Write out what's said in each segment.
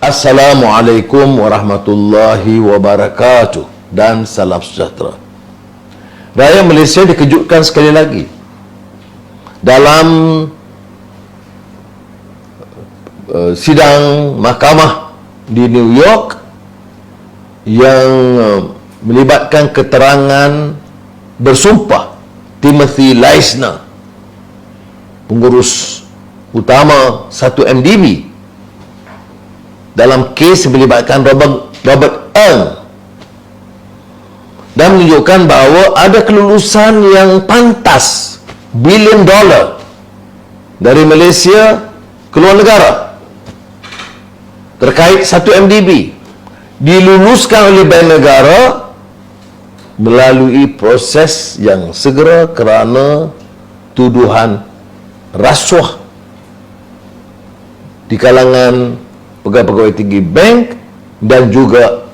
Assalamualaikum warahmatullahi wabarakatuh dan salam sejahtera. Rakyat Malaysia dikejutkan sekali lagi dalam sidang mahkamah di New York yang melibatkan keterangan bersumpah Timothy Leisner, pengurus utama 1MDB, dalam kes melibatkan Robert Ng, dan menunjukkan bahawa ada kelulusan yang pantas $1 billion dari Malaysia ke luar negara terkait 1MDB diluluskan oleh bank negara melalui proses yang segera kerana tuduhan rasuah di kalangan pegawai-pegawai tinggi bank dan juga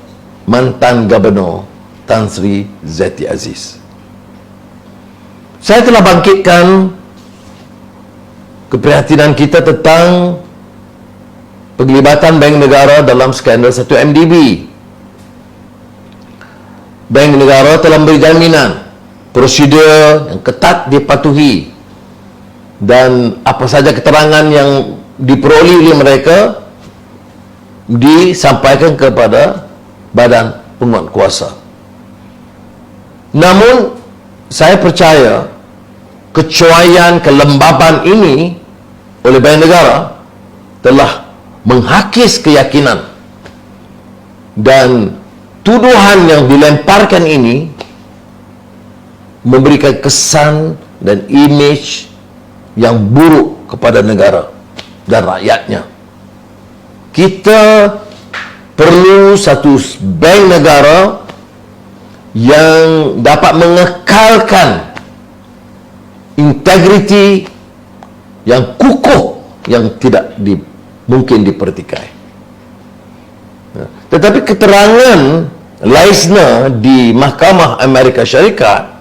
mantan Gubernur Tan Sri Zeti Aziz. Saya telah bangkitkan keprihatinan kita tentang penglibatan bank negara dalam skandal 1MDB. Bank negara telah memberi jaminan prosedur yang ketat dipatuhi dan apa saja keterangan yang diperoleh oleh mereka disampaikan kepada badan penguat kuasa. Namun saya percaya kecuaian, kelembaban ini oleh bank negara telah menghakis keyakinan, dan tuduhan yang dilemparkan ini memberikan kesan dan imej yang buruk kepada negara dan rakyatnya. Kita perlu satu bank negara yang dapat mengekalkan integriti yang kukuh yang tidak mungkin dipertikai. Tetapi keterangan Leisner di Mahkamah Amerika Syarikat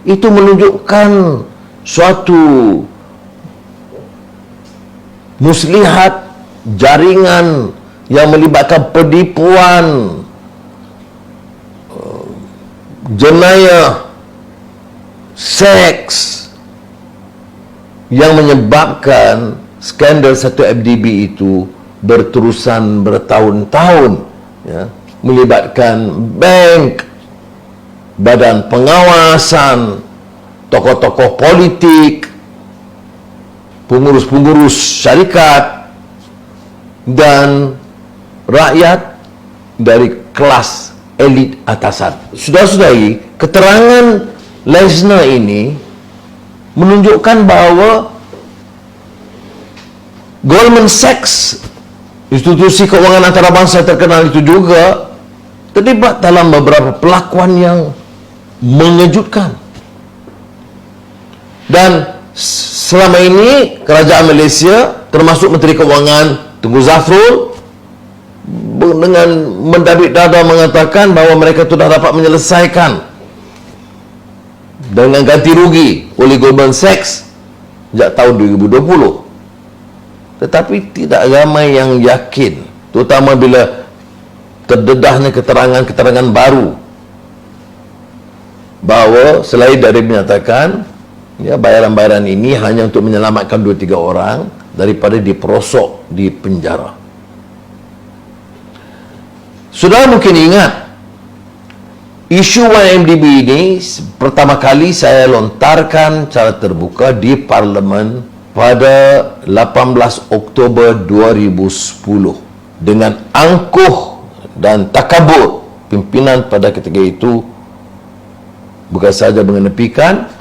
itu menunjukkan suatu muslihat jaringan yang melibatkan penipuan, jenayah, seks, yang menyebabkan skandal 1MDB itu berterusan bertahun-tahun, ya, melibatkan bank, badan pengawasan, tokoh-tokoh politik, pengurus-pengurus syarikat, dan rakyat dari kelas elit atasan. Saudara-saudari, keterangan Leisner ini menunjukkan bahawa Goldman Sachs, institusi keuangan antarabangsa terkenal itu juga terlibat dalam beberapa pelakuan yang mengejutkan. Dan selama ini kerajaan Malaysia, termasuk Menteri Keuangan Tengku Zafrul, dengan mendabik dada mengatakan bahawa mereka sudah dapat menyelesaikan dengan ganti rugi oleh Goldman Sachs sejak tahun 2020. Tetapi tidak ramai yang yakin, terutama bila terdedahnya keterangan-keterangan baru, bahawa selain dari menyatakan ya, bayaran-bayaran ini hanya untuk menyelamatkan 2-3 orang daripada diperosok di penjara. Saudara mungkin ingat, isu 1MDB ini pertama kali saya lontarkan secara terbuka di Parlimen pada 18 Oktober 2010 dengan angkuh dan takabur pimpinan pada ketika itu, bukan sahaja mengenepikan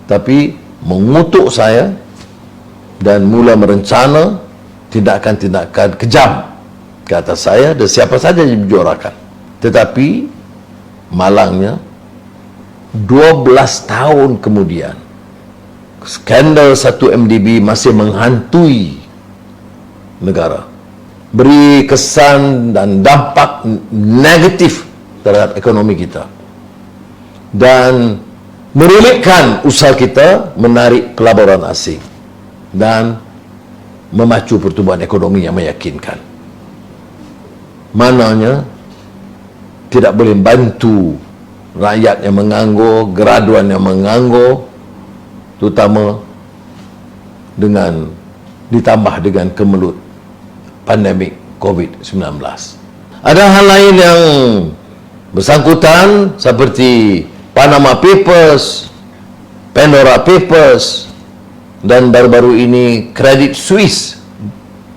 tapi mengutuk saya dan mula merencana tindakan-tindakan kejam ke atas saya dan siapa saja yang dijorakan. Tetapi malangnya 12 tahun kemudian skandal 1MDB masih menghantui negara, beri kesan dan dampak negatif terhadap ekonomi kita, dan merumitkan usaha kita menarik pelaburan asing dan memacu pertumbuhan ekonomi yang meyakinkan. mananya tidak boleh bantu rakyat yang menganggur, graduan yang menganggur, terutama dengan ditambah dengan kemelut pandemik COVID-19. Ada hal lain yang bersangkutan seperti Panama Papers, Pandora Papers, dan baru-baru ini Credit Suisse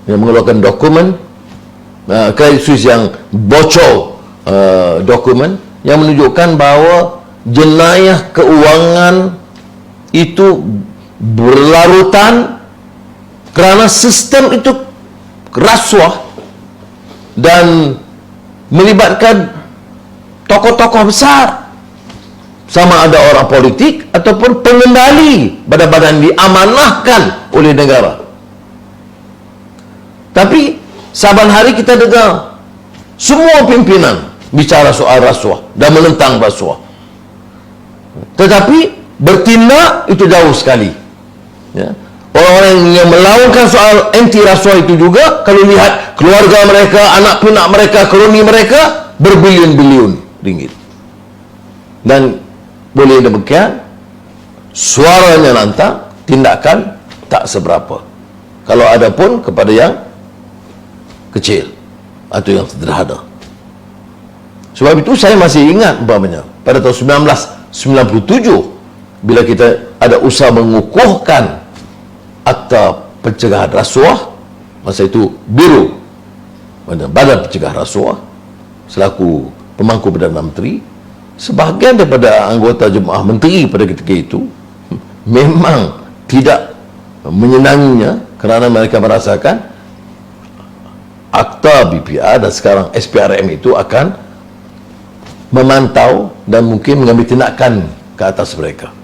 yang mengeluarkan dokumen, Credit Suisse yang bocor dokumen yang menunjukkan bahawa jenayah keuangan itu berlarutan kerana sistem itu rasuah dan melibatkan tokoh-tokoh besar, sama ada orang politik ataupun pengendali badan-badan diamanahkan oleh negara. Tapi saban hari kita dengar semua pimpinan bicara soal rasuah dan menentang rasuah, tetapi bertindak itu jauh sekali, ya. Orang-orang yang melawankan soal anti rasuah itu juga, kalau lihat keluarga mereka, anak pinak mereka, kroni mereka berbilion-bilion ringgit. Dan boleh demikian, suaranya lantang, tindakan tak seberapa. Kalau ada pun kepada yang kecil atau yang sederhana. Sebab itu saya masih ingat umpamanya pada tahun 1997 bila kita ada usaha mengukuhkan Akta Pencegahan Rasuah, masa itu Biro Badan Pencegahan Rasuah selaku pemangku Perdana Menteri, sebahagian daripada anggota jemaah menteri pada ketika itu memang tidak menyenanginya kerana mereka merasakan akta BPR dan sekarang SPRM itu akan memantau dan mungkin mengambil tindakan ke atas mereka.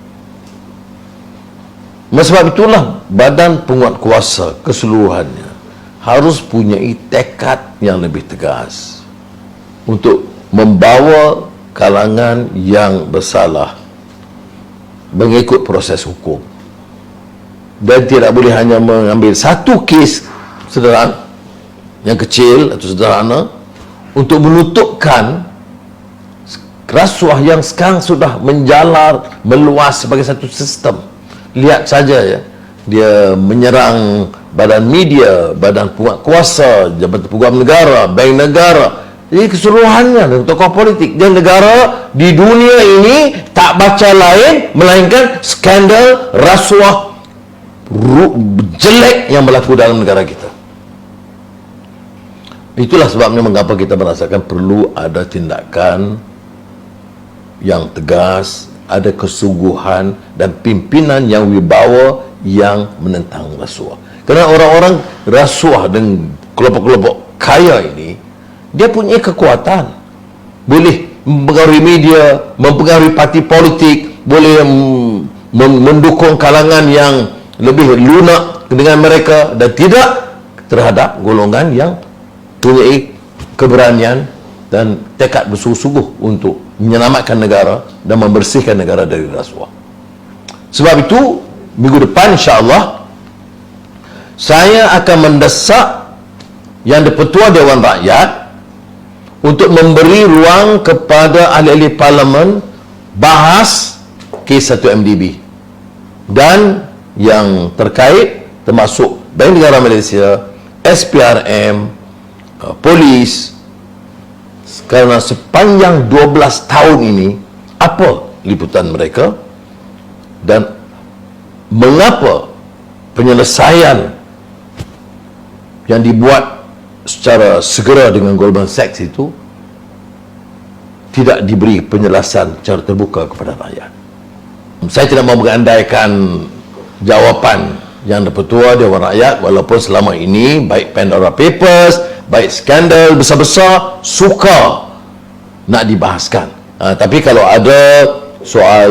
Sebab itulah badan penguat kuasa keseluruhannya harus punyai tekad yang lebih tegas untuk membawa kalangan yang bersalah mengikut proses hukum, dan tidak boleh hanya mengambil satu kes sederhana yang kecil atau sederhana untuk menutupkan rasuah yang sekarang sudah menjalar meluas sebagai satu sistem. Lihat saja, ya, dia menyerang badan media, badan penguat kuasa, jabatan peguam negara, bank negara, jadi keseluruhannya, dan tokoh politik dan negara di dunia ini tak baca lain melainkan skandal rasuah jelek yang berlaku dalam negara kita. Itulah sebabnya mengapa kita merasakan perlu ada tindakan yang tegas, ada kesungguhan dan pimpinan yang wibawa yang menentang rasuah. Kerana orang-orang rasuah dan kelompok-kelompok kaya ini, dia punya kekuatan, boleh mempengaruhi media, mempengaruhi parti politik, boleh mendukung kalangan yang lebih lunak dengan mereka, dan tidak terhadap golongan yang punya keberanian dan tekad bersungguh-sungguh untuk menyelamatkan negara dan membersihkan negara dari rasuah. Sebab itu minggu depan insya-Allah saya akan mendesak Yang di-Pertua Dewan Rakyat untuk memberi ruang kepada ahli-ahli parlimen bahas kes 1 MDB dan yang terkait termasuk Bank Negara Malaysia, SPRM, polis, kerana sepanjang 12 tahun ini apa liputan mereka dan mengapa penyelesaian yang dibuat secara segera dengan Goldman Sachs itu tidak diberi penjelasan secara terbuka kepada rakyat. Saya tidak mahu mengandaikan jawapan yang di-Pertua Dewan Rakyat, walaupun selama ini baik Pandora Papers, baik skandal besar-besar suka nak dibahaskan. Tapi kalau ada soal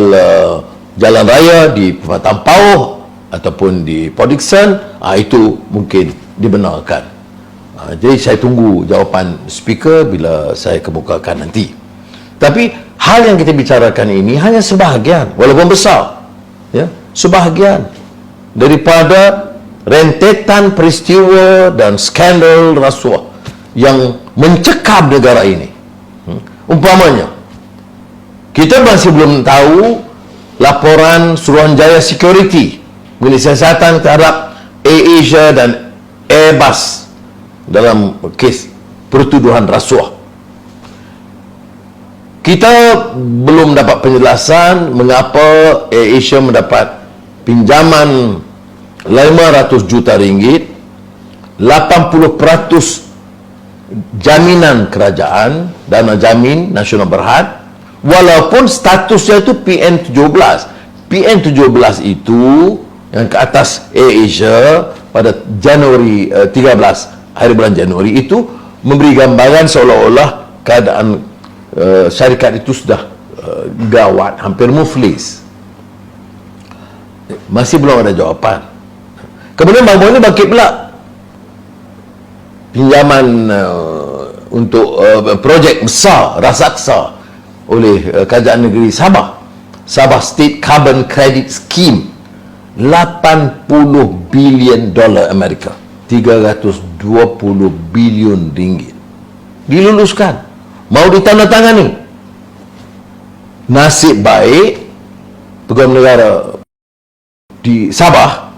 jalan raya di Perempatan Pauh ataupun di Port Dickson, itu mungkin dibenarkan. Jadi saya tunggu jawapan speaker bila saya kemukakan nanti. Tapi hal yang kita bicarakan ini hanya sebahagian, walaupun besar, ya, sebahagian daripada rentetan peristiwa dan skandal rasuah yang mencekam negara ini. Umpamanya, kita masih belum tahu laporan Suruhanjaya Security mengenai siasatan terhadap AirAsia dan Airbus dalam kes pertuduhan rasuah. Kita belum dapat penjelasan mengapa AirAsia mendapat pinjaman 500 juta ringgit, 80% jaminan kerajaan, dana jamin nasional berhad, walaupun statusnya itu PN17. PN17 itu yang ke atas AirAsia pada Januari 13, hari bulan Januari itu memberi gambaran seolah-olah keadaan syarikat itu sudah gawat, hampir muflis. Masih belum ada jawapan. Kemudian baru-baru ini bangkit pula pinjaman untuk projek besar, raksasa oleh kerajaan negeri Sabah, Sabah State Carbon Credit Scheme, 80 bilion dolar Amerika, 320 bilion ringgit diluluskan, mau ditandatangani. Nasib baik pegawai negara di Sabah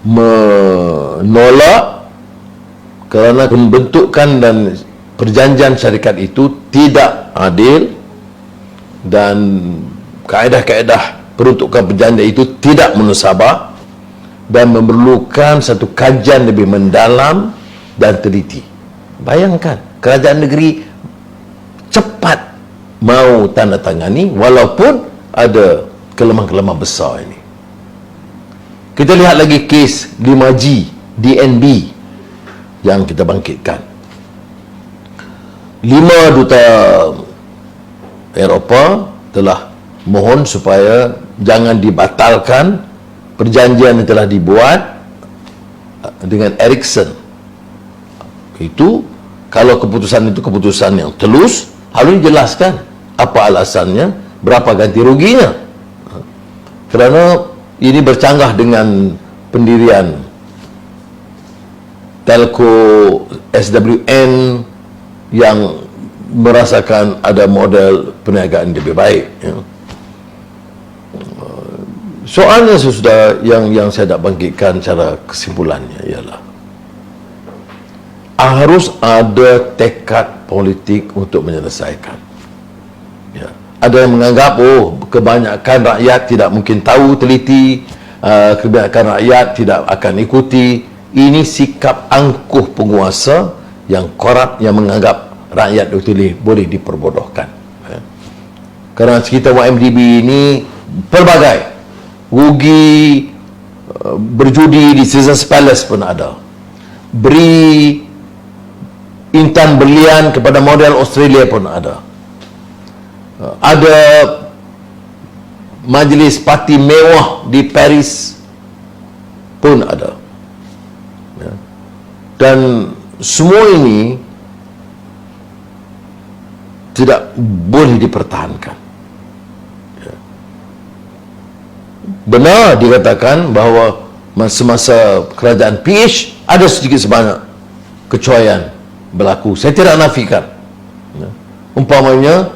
menolak kerana pembentukan dan perjanjian syarikat itu tidak adil dan kaedah-kaedah peruntukan perjanjian itu tidak menusabah dan memerlukan satu kajian lebih mendalam dan teliti. Bayangkan, kerajaan negeri cepat mau tanda tangani walaupun ada kelemahan-kelemahan besar ini. Kita lihat lagi kes 5G DNB yang kita bangkitkan. 5 duta Eropah telah mohon supaya jangan dibatalkan perjanjian yang telah dibuat dengan Ericsson. Itu kalau keputusan itu keputusan yang telus, harus dijelaskan apa alasannya, berapa ganti ruginya. Kerana ini bercanggah dengan pendirian telco SWN yang merasakan ada model perniagaan lebih baik. Soalnya sesudah yang saya nak bangkitkan cara kesimpulannya ialah harus ada tekad politik untuk menyelesaikan. Ya. Ada yang menganggap kebanyakan rakyat tidak mungkin tahu teliti, kebanyakan rakyat tidak akan ikuti. Ini sikap angkuh penguasa yang korup, yang menganggap rakyat itu boleh diperbodohkan. Ya. Kerana cerita YMDB ini pelbagai, rugi berjudi di Caesars Palace pun ada, beri intan berlian kepada model Australia pun ada majlis parti mewah di Paris pun ada, ya. Dan semua ini tidak boleh dipertahankan. Ya. Benar dikatakan bahawa masa-masa kerajaan PH ada sedikit sebanyak kecuaian berlaku. Saya tidak nafikan. Ya. Umpamanya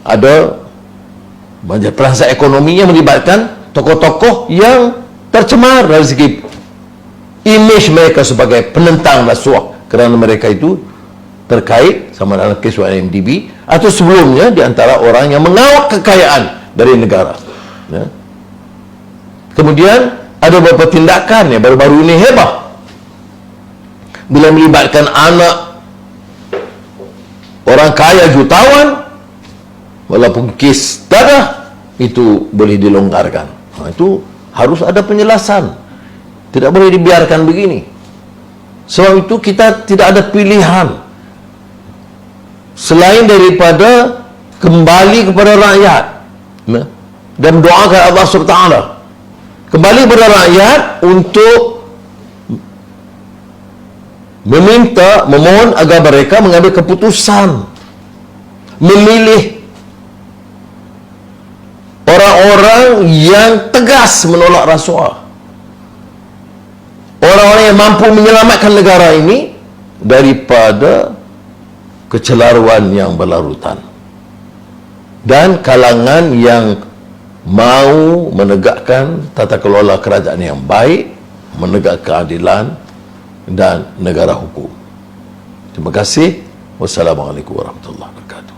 ada banyak transaksi ekonomi yang melibatkan tokoh-tokoh yang tercemar dari segi imej mereka sebagai penentang rasuah, kerana mereka itu terkait sama dalam kes YMDB atau sebelumnya di antara orang yang mengawal kekayaan dari negara. Ya. Kemudian ada beberapa tindakan yang baru-baru ini hebat bila melibatkan anak orang kaya jutawan, walaupun kes dadah itu boleh dilonggarkan. Itu harus ada penjelasan, tidak boleh dibiarkan begini. Sebab itu kita tidak ada pilihan selain daripada kembali kepada rakyat, ya, dan doakan Allah SWT kembali kepada rakyat untuk memohon agar mereka mengambil keputusan, memilih orang-orang yang tegas menolak rasuah, orang-orang yang mampu menyelamatkan negara ini daripada kecelaruan yang berlarutan, dan kalangan yang mau menegakkan tata kelola kerajaan yang baik, menegak keadilan dan negara hukum. Terima kasih. Wassalamualaikum warahmatullahi wabarakatuh.